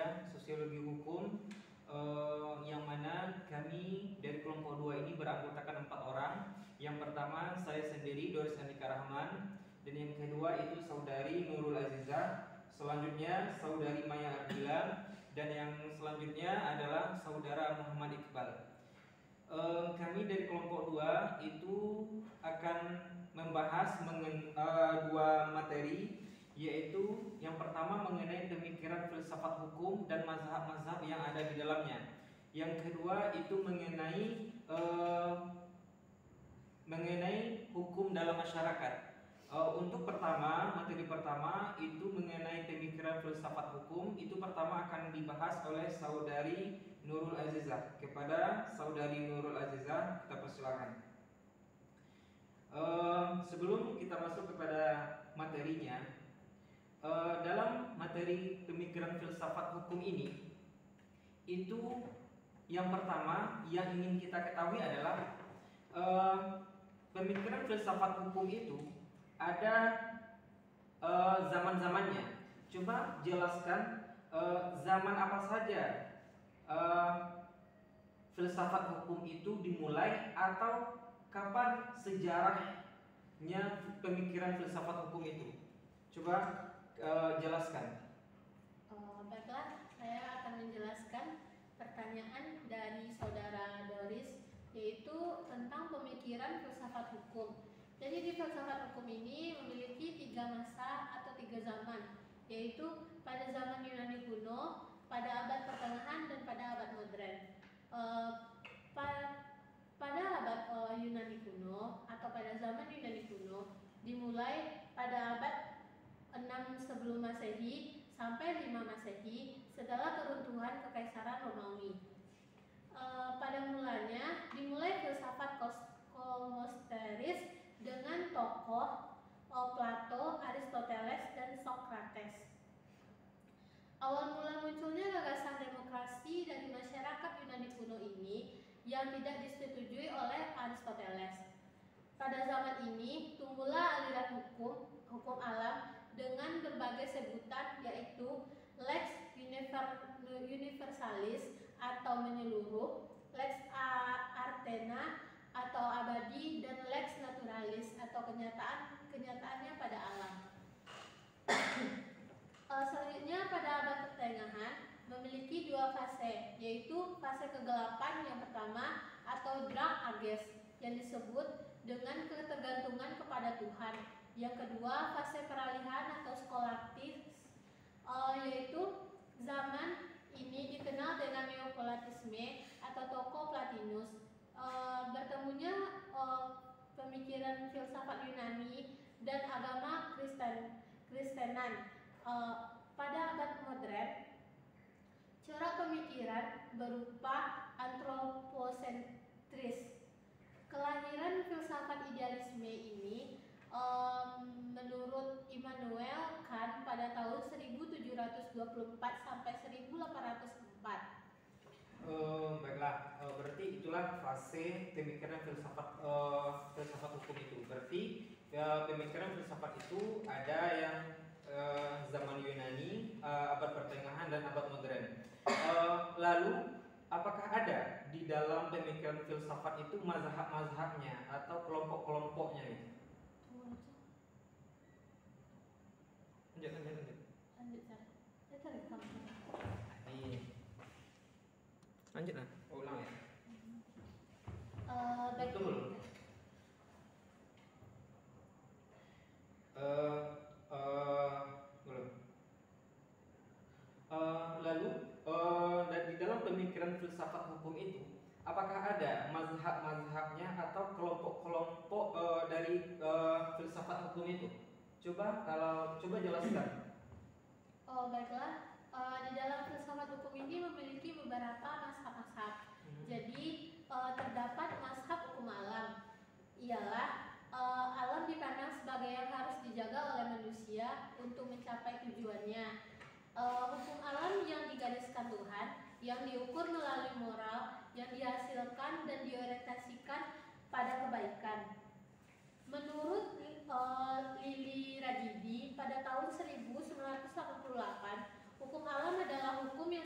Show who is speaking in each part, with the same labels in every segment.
Speaker 1: Indonesia Sosiologi Hukum, yang mana kami dari kelompok 2 ini beranggotakan 4 orang. Yang pertama saya sendiri, Doris Andika Rahman, dan yang kedua itu saudari Nurul Azizah, selanjutnya saudari Maya Ardila, dan yang selanjutnya adalah saudara Muhammad Iqbal. Kami dari kelompok 2 itu akan membahas dua materi, yaitu yang pertama mengenai pemikiran filsafat hukum dan mazhab-mazhab yang ada di dalamnya. Yang kedua itu mengenai hukum dalam masyarakat. Untuk materi pertama itu mengenai pemikiran filsafat hukum, itu pertama akan dibahas oleh saudari Nurul Azizah. Kepada saudari Nurul Azizah kita persilakan. Sebelum kita masuk kepada materinya, dalam materi pemikiran filsafat hukum ini, itu yang pertama yang ingin kita ketahui adalah pemikiran filsafat hukum itu ada zaman-zamannya. Coba jelaskan zaman apa saja filsafat hukum itu dimulai, atau kapan sejarahnya pemikiran filsafat hukum itu. Coba jelaskan.
Speaker 2: Baiklah, saya akan menjelaskan pertanyaan dari saudara Doris, yaitu tentang pemikiran filsafat hukum. Jadi di filsafat hukum ini memiliki 3 masa atau 3 zaman, yaitu pada zaman Yunani kuno, pada abad pertengahan, dan pada abad modern. Pada abad Yunani kuno atau pada zaman Yunani kuno dimulai pada abad 6 sebelum Masehi sampai 5 Masehi setelah keruntuhan Kekaisaran Romawi. Pada mulanya dimulai filsafat Kosmosteris dengan tokoh Plato, Aristoteles, dan Socrates. Awal mula munculnya gagasan demokrasi dari masyarakat Yunani kuno ini yang tidak disetujui oleh Aristoteles. Pada zaman ini tumbuhlah aliran hukum alam dengan berbagai sebutan, yaitu lex universalis atau menyeluruh, lex artena atau abadi, dan lex naturalis atau kenyataannya pada alam. Selanjutnya pada abad pertengahan memiliki 2 fase, yaitu fase kegelapan yang pertama atau Dark Ages yang disebut dengan ketergantungan kepada Tuhan. Yang kedua fase peralihan atau Scholastic, yaitu zaman ini dikenal dengan Neoplatisme atau toko Plotinus. Bertemunya pemikiran filsafat Yunani dan agama Kristenan. Pada abad modern, corak pemikiran berupa antroposentris. Kelahiran filsafat idealisme ini menurut Immanuel Kant pada tahun 1724 sampai 1804.
Speaker 1: Baiklah, berarti itulah fase pemikiran filsafat hukum itu. Berarti pemikiran filsafat itu ada yang zaman Yunani, abad pertengahan, dan abad modern. Lalu apakah ada di dalam pemikiran filsafat itu mazhab-mazhabnya atau kelompok-kelompoknya itu? Lanjut. Lanjut lah, ulang ya. Betul. Belum. Lalu di dalam pemikiran filsafat hukum itu, apakah ada mazhab-mazhabnya atau kelompok-kelompok dari filsafat hukum itu? Coba jelaskan.
Speaker 2: Baiklah. Di dalam filsafat hukum ini memiliki beberapa mazhab-mazhab. Jadi terdapat mazhab hukum alam. Ialah alam dipandang sebagai yang harus dijaga oleh manusia untuk mencapai tujuannya. Hukum alam yang digariskan Tuhan, yang diukur melalui moral, yang dihasilkan dan diorientasikan pada kebaikan. Menurut Lili Rajidi pada tahun 1988, hukum alam adalah hukum yang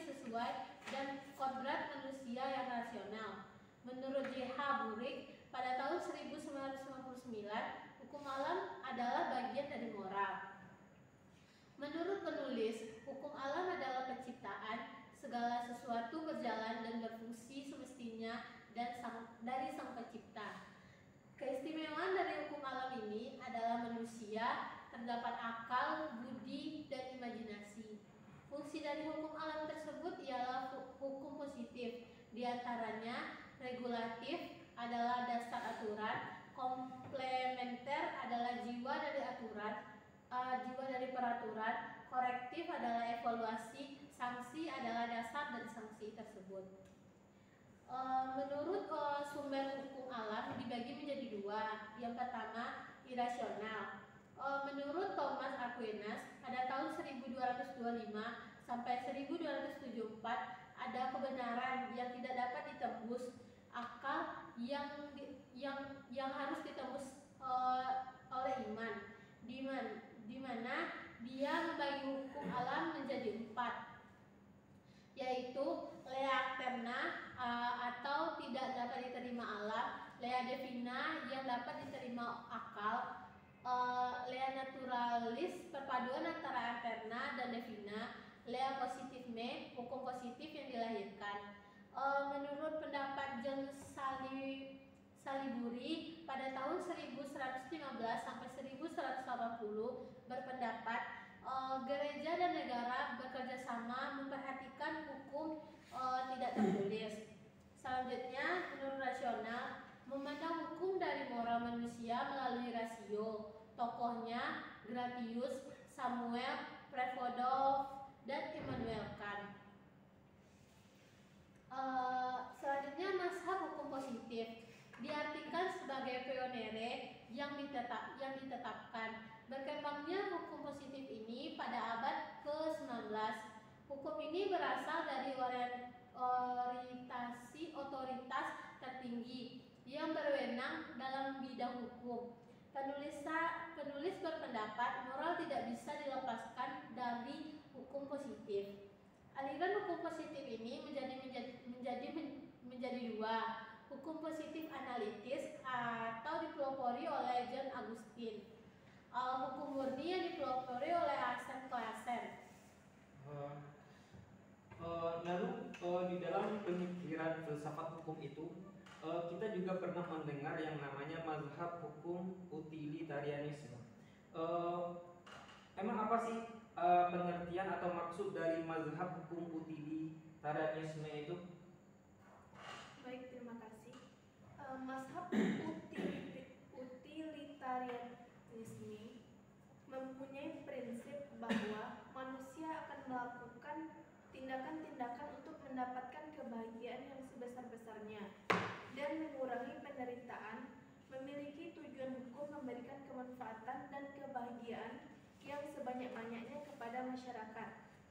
Speaker 2: Burik pada tahun 1959, hukum alam adalah bagian dari moral. Menurut penulis, hukum alam adalah penciptaan, segala sesuatu berjalan dan berfungsi semestinya dari sang pencipta. Keistimewaan dari hukum alam ini adalah manusia terdapat akal, budi, dan imajinasi. Fungsi dari hukum alam tersebut ialah hukum positif, di antaranya regulatif adalah dasar aturan, komplementer adalah jiwa dari peraturan, korektif adalah evaluasi, sanksi adalah dasar dari sanksi tersebut. Menurut sumber hukum alam dibagi menjadi dua. Yang pertama, irasional. Menurut Thomas Aquinas pada tahun 1225 sampai 1274 ada kebenaran yang tidak dapat ditembus akal yang harus ditembus oleh iman, di mana dia membagi hukum alam menjadi 4, yaitu lea alterna atau tidak dapat diterima alam, lea divina yang dapat diterima akal, lea naturalis perpaduan antara alterna dan divina, lea positifme hukum positif yang dilahirkan. Menurut pendapat John Saliburi pada tahun 1115 sampai 1180 berpendapat gereja dan negara bekerja sama memperhatikan hukum tidak tertulis. Selanjutnya, menurut rasional, memandang hukum dari moral manusia melalui rasio. Tokohnya Gratius, Samuel, Prevodov, dan Immanuel Kant. Selanjutnya, mazhab hukum positif diartikan sebagai pionere yang ditetapkan. Berkembangnya hukum positif ini pada abad ke-19. Hukum ini berasal dari orientasi otoritas tertinggi yang berwenang dalam bidang hukum. Penulis berpendapat moral tidak bisa dilepaskan dari hukum positif. Aliran hukum positif ini menjadi dua. Hukum positif analitis atau dipelopori oleh John Augustine. Hukum murni yang dipelopori oleh Arsène Classen.
Speaker 1: Lalu di dalam pemikiran filsafat hukum itu kita juga pernah mendengar yang namanya mazhab hukum utilitarianisme. Emang apa sih pengertian atau maksud dari mazhab hukum utilitarianisme itu?
Speaker 3: Baik, terima kasih. Mazhab utilitarianisme mempunyai prinsip bahwa manusia akan melakukan tindakan-tindakan untuk mendapatkan kebahagiaan yang sebesar-besarnya dan mengurangi penderitaan, memiliki tujuan hukum memberikan kemanfaatan dan kebahagiaan yang sebanyak-banyaknya kepada masyarakat.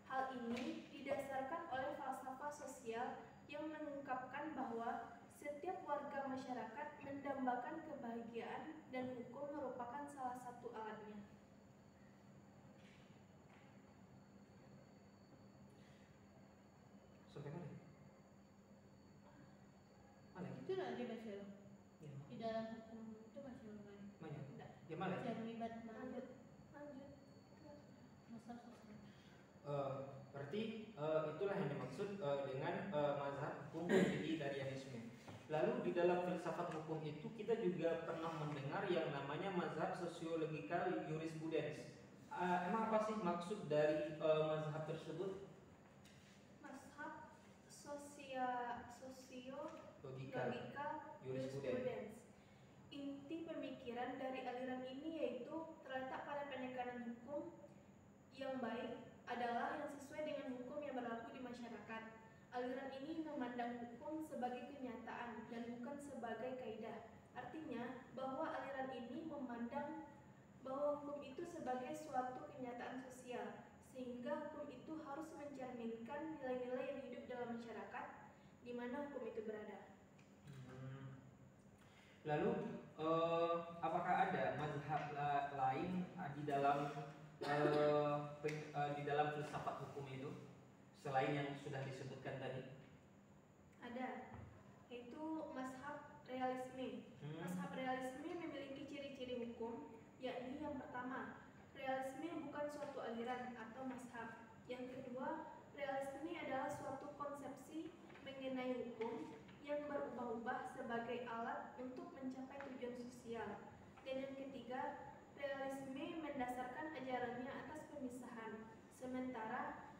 Speaker 3: Hal ini didasarkan oleh falsafah sosial yang mengungkapkan bahwa setiap warga masyarakat mendambakan kebahagiaan dan hukum merupakan salah satu alatnya.
Speaker 1: Sampai mana? Mana?
Speaker 2: Itu lah dia baca
Speaker 1: Ya.
Speaker 2: di dalam hukum itu baca mana?
Speaker 1: Mana?
Speaker 2: Enggak.
Speaker 1: Ya mana?
Speaker 2: Baca libat lanjut.
Speaker 1: Berarti itulah yang dimaksud dengan mazhab hukum utilitarianisme. Lalu di dalam filsafat hukum itu kita juga pernah mendengar yang namanya mazhab sosiologikal jurisprudence. Emang apa sih maksud dari mazhab tersebut?
Speaker 3: Mazhab sosiologikal jurisprudence. Inti pemikiran dari aliran ini yaitu terletak pada penekanan hukum yang baik adalah yang sesuai dengan hukum yang berlaku di masyarakat. Aliran ini memandang hukum sebagai kenyataan dan bukan sebagai kaidah. Artinya bahwa aliran ini memandang bahwa hukum itu sebagai suatu kenyataan sosial, sehingga hukum itu harus mencerminkan nilai-nilai yang hidup dalam masyarakat di mana hukum itu berada.
Speaker 1: Lalu apakah ada mazhab lain di dalam filsafat hukum itu selain yang sudah disebutkan tadi?
Speaker 3: Ada, yaitu mazhab realisme. Mazhab realisme memiliki ciri-ciri hukum, yakni yang pertama, realisme bukan suatu aliran atau mazhab. Yang kedua, realisme adalah suatu konsepsi mengenai hukum yang berubah-ubah sebagai alat untuk mencapai tujuan sosial. Dan yang ketiga, realisme mendasarkan ajarannya atas pemisahan, sementara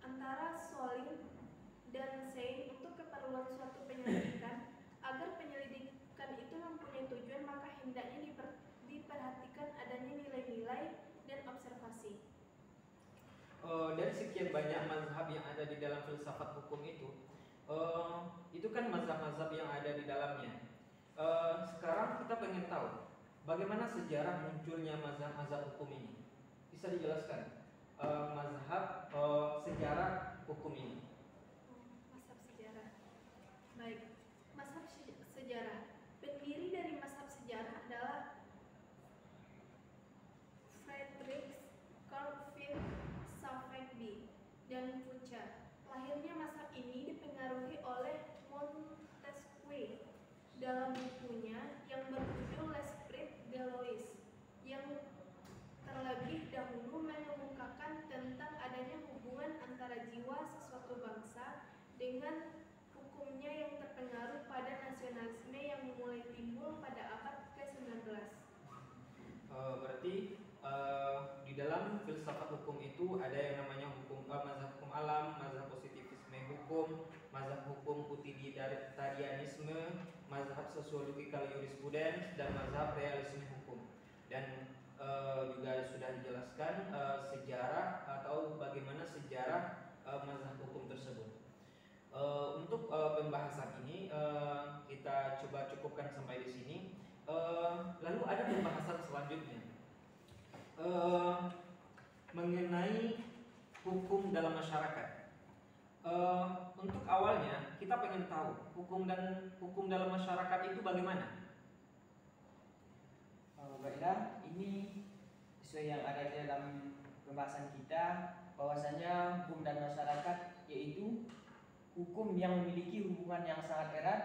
Speaker 3: antara solin dan sein untuk keperluan suatu penyelidikan. Agar penyelidikan itu mempunyai tujuan, maka hendaknya diperhatikan adanya nilai-nilai dan observasi.
Speaker 1: Dari sekian banyak mazhab yang ada di dalam filsafat hukum itu kan mazhab-mazhab yang ada di dalamnya. Sekarang kita pengen tahu bagaimana sejarah munculnya mazhab-mazhab hukum ini. Bisa dijelaskan mazhab sejarah hukum ini?
Speaker 3: Mazhab sejarah. Baik, mazhab sejarah. Pendiri dari mazhab sejarah adalah Friedrich Karl Safekbi dan Pucha. Lahirnya mazhab ini dipengaruhi oleh Montesquieu dalam bukunya yang berjudul L'Esprit de Lois, yang terlebih dahulu mengemukakan tentang adanya hubungan antara jiwa sesuatu bangsa dengan hukumnya yang terpengaruh pada nasionalisme yang mulai timbul pada abad ke-19.
Speaker 1: Berarti di dalam filsafat hukum itu ada yang namanya mazhab hukum alam, mazhab positivisme hukum, mazhab hukum utilitarianisme, mazhab sosiologikal jurisprudens, dan mazhab realisme hukum. Dan juga sudah dijelaskan sejarah atau bagaimana sejarah mazhab hukum tersebut. Untuk pembahasan ini kita coba cukupkan sampai di sini. Lalu ada pembahasan selanjutnya mengenai hukum dalam masyarakat. Untuk awalnya kita pengen tahu hukum dalam masyarakat itu bagaimana.
Speaker 4: Baiklah, ini sesuai yang ada di dalam pembahasan kita, bahwasanya hukum dan masyarakat yaitu hukum yang memiliki hubungan yang sangat erat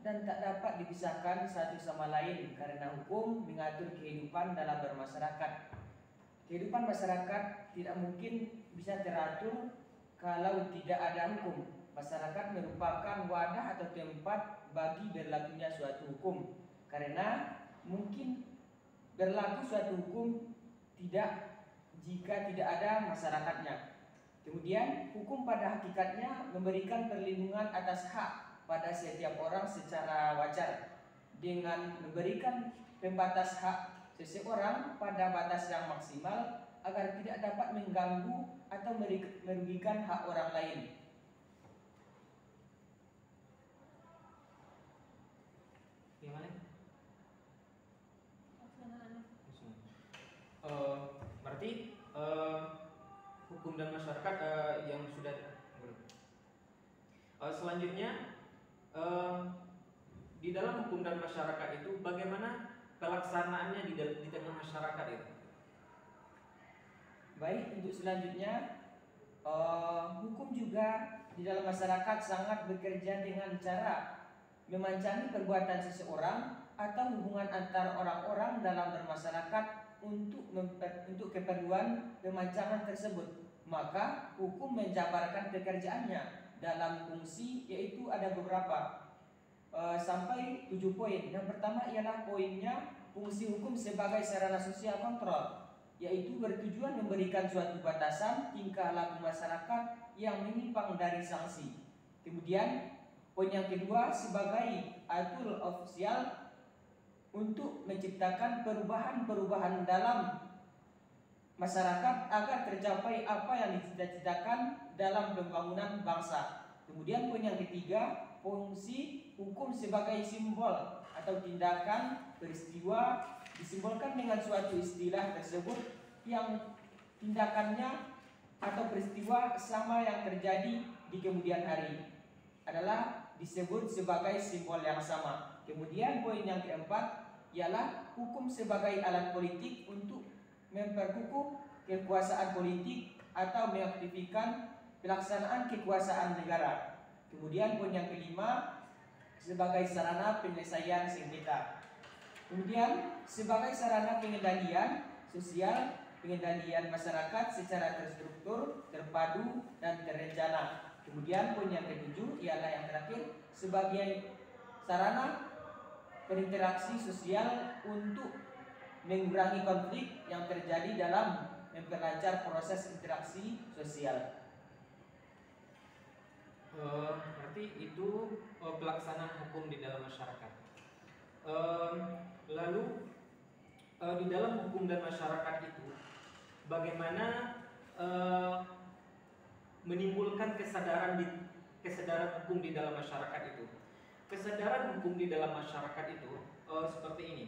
Speaker 4: dan tak dapat dipisahkan satu sama lain, karena hukum mengatur kehidupan dalam bermasyarakat. Kehidupan masyarakat tidak mungkin bisa teratur kalau tidak ada hukum. Masyarakat merupakan wadah atau tempat bagi berlakunya suatu hukum, karena mungkin berlaku suatu hukum tidak jika tidak ada masyarakatnya. Kemudian hukum pada hakikatnya memberikan perlindungan atas hak pada setiap orang secara wajar, dengan memberikan pembatas hak seseorang pada batas yang maksimal agar tidak dapat mengganggu atau merugikan hak orang lain.
Speaker 1: Gimana? Berarti hukum dan masyarakat yang sudah selanjutnya di dalam hukum dan masyarakat itu bagaimana pelaksanaannya di tengah masyarakat itu?
Speaker 4: Baik, untuk selanjutnya hukum juga di dalam masyarakat sangat bekerja dengan cara memancani perbuatan seseorang atau hubungan antar orang-orang dalam bermasyarakat untuk keperluan pemancangan tersebut. Maka hukum menjabarkan pekerjaannya dalam fungsi, yaitu ada beberapa sampai 7 poin. Yang pertama ialah poinnya fungsi hukum sebagai sarana sosial kontrol, yaitu bertujuan memberikan suatu batasan tingkah laku masyarakat yang menyimpang dari sanksi. Kemudian poin yang kedua sebagai atur ofisial untuk menciptakan perubahan-perubahan dalam masyarakat agar tercapai apa yang dicita-citakan dalam pembangunan bangsa. Kemudian poin yang ketiga, fungsi hukum sebagai simbol atau tindakan peristiwa disimbolkan dengan suatu istilah tersebut yang tindakannya atau peristiwa sama yang terjadi di kemudian hari adalah disebut sebagai simbol yang sama. Kemudian poin yang keempat ialah hukum sebagai alat politik untuk memperkukuh kekuasaan politik atau mengaktifkan pelaksanaan kekuasaan negara. Kemudian poin yang kelima sebagai sarana penyelesaian sengketa. Kemudian sebagai sarana pengendalian sosial, pengendalian masyarakat secara terstruktur, terpadu, dan terencana. Kemudian poin yang ketujuh ialah yang terakhir, sebagai sarana berinteraksi sosial untuk mengurangi konflik yang terjadi dalam memperlancar proses interaksi sosial.
Speaker 1: Berarti itu pelaksanaan hukum di dalam masyarakat. Lalu di dalam hukum dan masyarakat itu bagaimana menimbulkan kesadaran hukum di dalam masyarakat itu. Kesadaran hukum di dalam masyarakat itu seperti ini.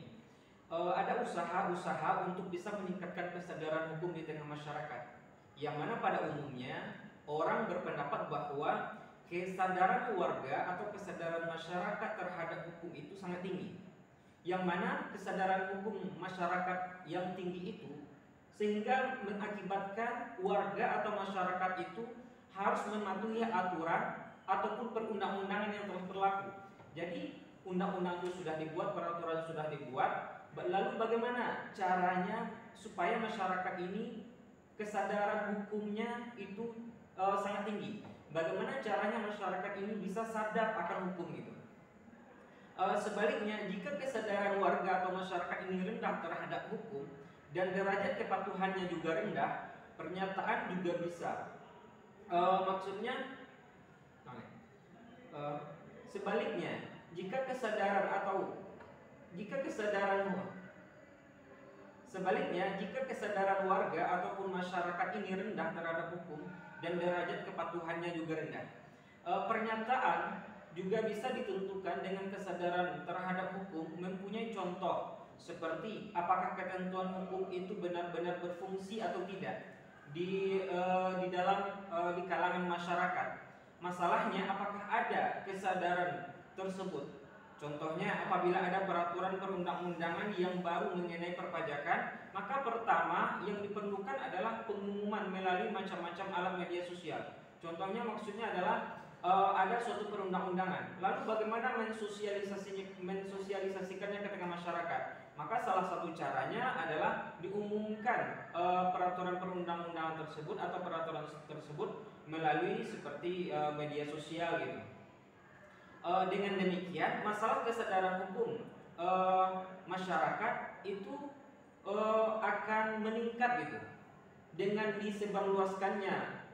Speaker 1: Ada usaha-usaha untuk bisa meningkatkan kesadaran hukum di tengah masyarakat, yang mana pada umumnya orang berpendapat bahwa kesadaran warga atau kesadaran masyarakat terhadap hukum itu sangat tinggi, yang mana kesadaran hukum masyarakat yang tinggi itu sehingga mengakibatkan warga atau masyarakat itu harus mematuhi aturan ataupun perundang-undangan yang telah berlaku. Jadi undang-undang itu sudah dibuat, peraturan sudah dibuat, lalu bagaimana caranya supaya masyarakat ini kesadaran hukumnya itu sangat tinggi? Bagaimana caranya masyarakat ini bisa sadar akan hukum itu? Sebaliknya, jika kesadaran warga atau masyarakat ini rendah terhadap hukum dan derajat kepatuhannya juga rendah, pernyataan juga bisa. Maksudnya, sebaliknya, jika kesadaran warga ataupun masyarakat ini rendah terhadap hukum dan derajat kepatuhannya juga rendah, pernyataan juga bisa ditentukan dengan kesadaran terhadap hukum mempunyai contoh seperti apakah ketentuan hukum itu benar-benar berfungsi atau tidak di kalangan masyarakat. Masalahnya apakah ada kesadaran tersebut. Contohnya apabila ada peraturan perundang-undangan yang baru mengenai perpajakan, maka pertama yang diperlukan adalah pengumuman melalui macam-macam alat media sosial. Contohnya maksudnya adalah ada suatu perundang-undangan, lalu bagaimana mensosialisasikannya ke tengah masyarakat? Maka salah satu caranya adalah diumumkan peraturan perundang-undangan tersebut atau peraturan tersebut melalui seperti media sosial gitu. Dengan demikian masalah kesadaran hukum masyarakat itu akan meningkat gitu dengan disebarluaskannya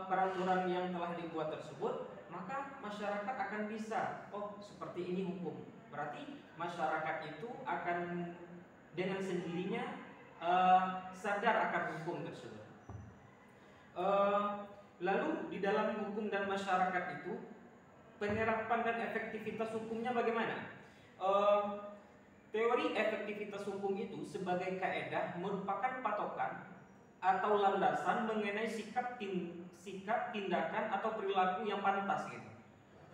Speaker 1: peraturan yang telah dibuat tersebut, maka masyarakat akan bisa, oh seperti ini hukum. Berarti masyarakat itu akan dengan sendirinya sadar akan hukum tersebut. Lalu di dalam hukum dan masyarakat itu penerapan dan efektivitas hukumnya bagaimana? Teori efektivitas hukum itu sebagai kaedah merupakan patokan atau landasan mengenai sikap, tindakan atau perilaku yang pantas gitu.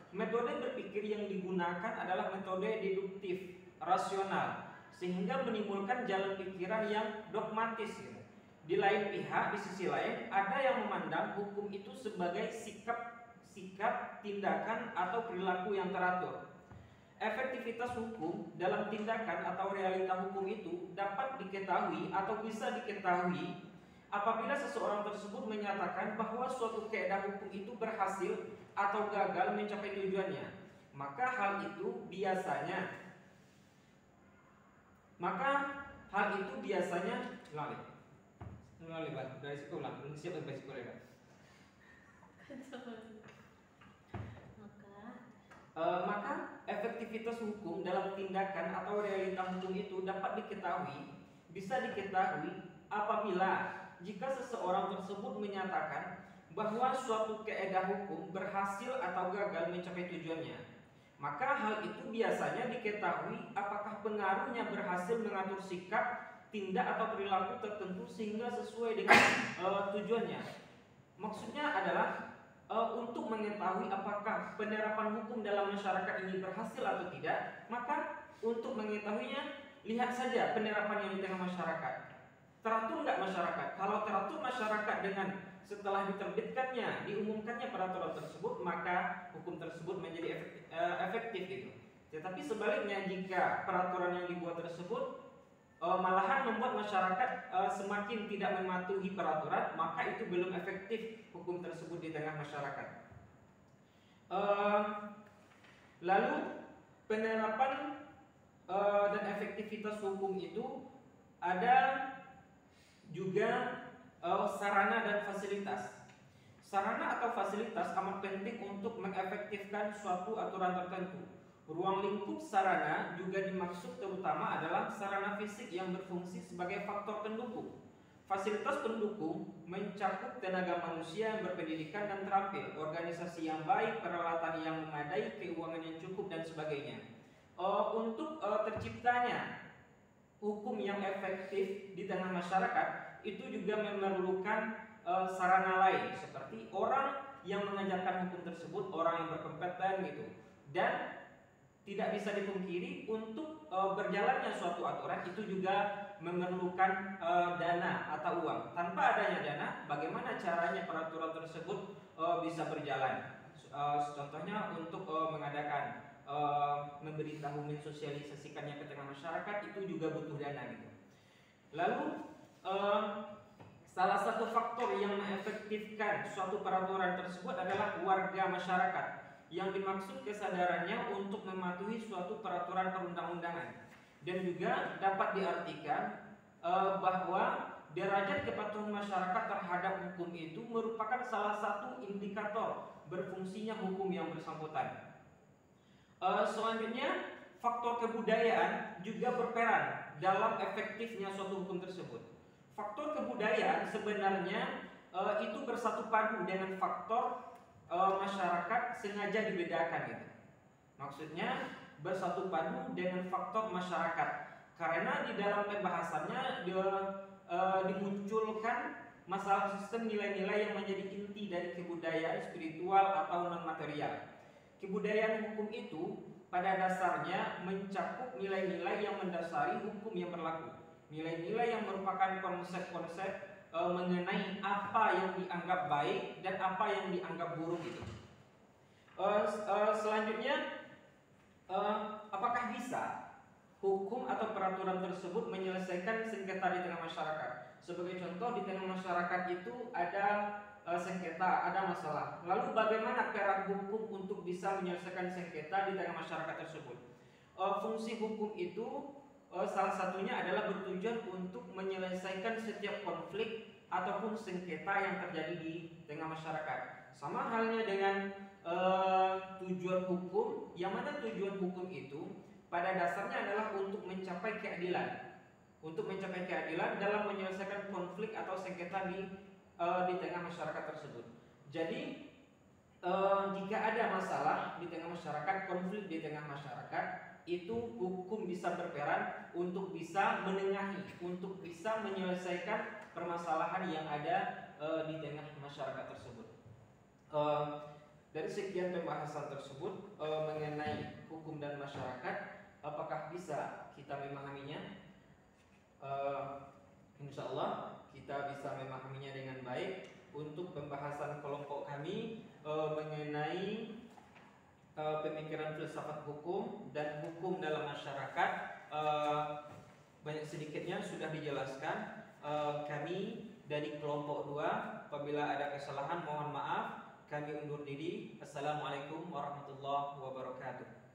Speaker 1: Metode berpikir yang digunakan adalah metode deduktif, rasional, sehingga menimbulkan jalan pikiran yang dogmatis gitu. Di lain pihak, di sisi lain, ada yang memandang hukum itu sebagai sikap, tindakan atau perilaku yang teratur. Efektivitas hukum dalam tindakan atau realita hukum itu dapat diketahui atau bisa diketahui apabila seseorang tersebut menyatakan bahwa suatu kaedah hukum itu berhasil atau gagal mencapai tujuannya, maka hal itu biasanya dari sekolah siap sampai sekolah kan? Maka efektivitas hukum dalam tindakan atau realita hukum itu dapat bisa diketahui apabila jika seseorang tersebut menyatakan bahwa suatu kaedah hukum berhasil atau gagal mencapai tujuannya, maka hal itu biasanya diketahui apakah pengaruhnya berhasil mengatur sikap, tindak atau perilaku tertentu sehingga sesuai dengan tujuannya. Maksudnya adalah untuk mengetahui apakah penerapan hukum dalam masyarakat ini berhasil atau tidak, maka untuk mengetahuinya lihat saja penerapan yang di tengah masyarakat. Teratur nggak masyarakat? Kalau teratur masyarakat dengan setelah diterbitkannya, diumumkannya peraturan tersebut, maka hukum tersebut menjadi efektif gitu. Tetapi sebaliknya, jika peraturan yang dibuat tersebut malahan membuat masyarakat semakin tidak mematuhi peraturan, maka itu belum efektif hukum tersebut di tengah masyarakat. Lalu penerapan dan efektivitas hukum itu ada juga sarana dan fasilitas. Sarana atau fasilitas amat penting untuk mengefektifkan suatu aturan tertentu. Ruang lingkup sarana juga dimaksud terutama adalah sarana fisik yang berfungsi sebagai faktor pendukung. Fasilitas pendukung mencakup tenaga manusia yang berpendidikan dan terampil, organisasi yang baik, peralatan yang memadai, keuangan yang cukup, dan sebagainya. Untuk terciptanya hukum yang efektif di tengah masyarakat itu juga memerlukan sarana lain, seperti orang yang mengajarkan hukum tersebut, orang yang berkompeten gitu. Dan tidak bisa dipungkiri untuk berjalannya suatu aturan itu juga memerlukan dana atau uang. Tanpa adanya dana, bagaimana caranya peraturan tersebut bisa berjalan? Contohnya untuk mengadakan memberitahu, mensosialisasikannya ke tengah masyarakat itu juga butuh dana gitu. Lalu salah satu faktor yang mengefektifkan suatu peraturan tersebut adalah warga masyarakat, yang dimaksud kesadarannya untuk mematuhi suatu peraturan perundang-undangan. Dan juga dapat diartikan bahwa derajat kepatuhan masyarakat terhadap hukum itu merupakan salah satu indikator berfungsinya hukum yang bersangkutan. Selanjutnya, faktor kebudayaan juga berperan dalam efektifnya suatu hukum tersebut. Faktor kebudayaan sebenarnya itu bersatu padu dengan faktor masyarakat sengaja dibedakan gitu. Maksudnya bersatu padu dengan faktor masyarakat, karena di dalam pembahasannya dimunculkan masalah sistem nilai-nilai yang menjadi inti dari kebudayaan spiritual atau non material. Kebudayaan hukum itu pada dasarnya mencakup nilai-nilai yang mendasari hukum yang berlaku, nilai-nilai yang merupakan konsep-konsep mengenai apa yang dianggap baik dan apa yang dianggap buruk itu. Selanjutnya, apakah bisa hukum atau peraturan tersebut menyelesaikan sengketa di tengah masyarakat? Sebagai contoh, di tengah masyarakat itu ada sengketa, ada masalah. Lalu bagaimana peran hukum untuk bisa menyelesaikan sengketa di tengah masyarakat tersebut? Fungsi hukum itu salah satunya adalah bertujuan untuk menyelesaikan setiap konflik ataupun sengketa yang terjadi di tengah masyarakat. Sama halnya dengan tujuan hukum, yang mana tujuan hukum itu pada dasarnya adalah untuk mencapai keadilan, untuk mencapai keadilan dalam menyelesaikan konflik atau sengketa di tengah masyarakat tersebut. Jadi jika ada masalah di tengah masyarakat, konflik di tengah masyarakat, itu hukum bisa berperan untuk bisa menengahi, untuk bisa menyelesaikan permasalahan yang ada di tengah masyarakat tersebut. Dari sekian pembahasan tersebut mengenai hukum dan masyarakat, apakah bisa kita memahaminya? Insya Allah kita bisa memahaminya dengan baik. Untuk pembahasan kelompok kami mengenai pemikiran filsafat hukum dan hukum dalam masyarakat, banyak sedikitnya sudah dijelaskan. Kami dari kelompok 2, apabila ada kesalahan mohon maaf. Kami undur diri. Assalamualaikum warahmatullahi wabarakatuh.